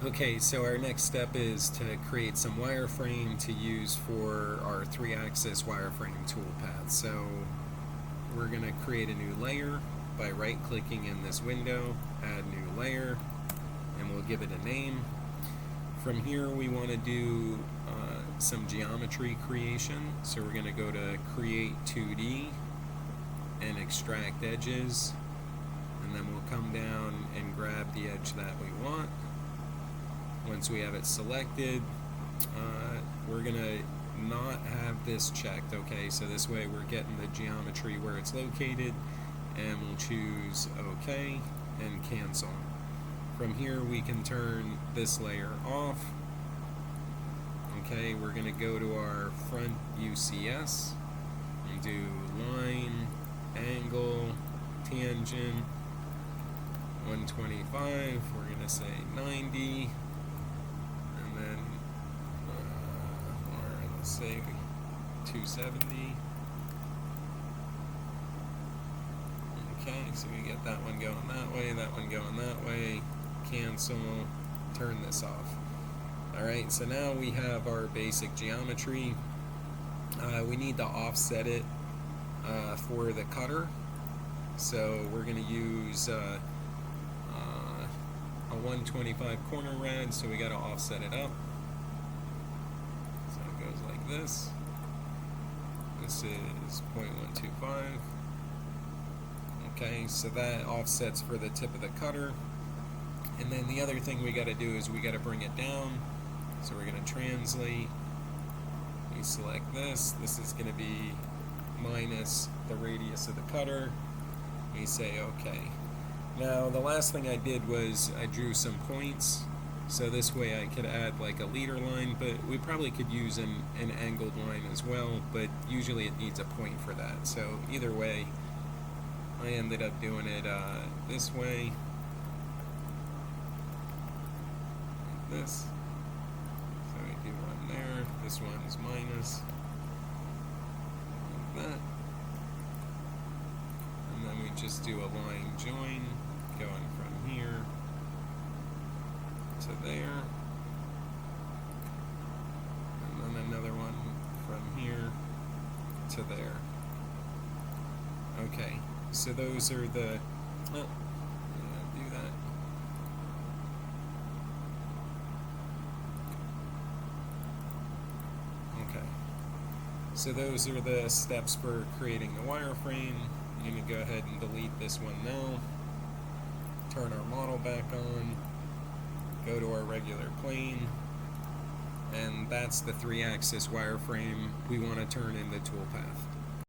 Okay, so our next step is to create some wireframe to use for our 3-axis wireframe toolpath. So we're going to create a new layer by right-clicking in this window, add new layer, and we'll give it a name. From here we want to do some geometry creation. So we're going to go to Create 2D and Extract Edges, and then we'll come down and grab the edge that we want. Once we have it selected, we're going to not have this checked, okay? So this way we're getting the geometry where it's located, and we'll choose OK and cancel. From here we can turn this layer off. Okay, we're going to go to our front UCS and do line, angle, tangent, 125, we're going to say 90, and then, or let's say 270. Okay, so we get that one going that way, that one going that way, cancel, turn this off. Alright, so now we have our basic geometry. We need to offset it for the cutter. So we're going to use a 125 corner rad, so we got to offset it up. So it goes like this. This is 0.125. Okay, so that offsets for the tip of the cutter. And then the other thing we got to do is we got to bring it down. So we're going to translate. We select this. This is going to be minus the radius of the cutter. We say OK. Now the last thing I did was I drew some points. So this way I could add like a leader line, but we probably could use an angled line as well, but usually it needs a point for that. So either way, I ended up doing it this way. Like this. So we do one there. This one's minus. Like that. And then we just do a line join going from here to there. And then another one from here to there. Okay, so those are the... Oh, yeah, do that. Okay. So those are the steps for creating the wireframe. I'm going to go ahead and delete this one now. Turn our model back on. Go to our regular plane. And that's the 3-axis wireframe we want to turn into toolpath.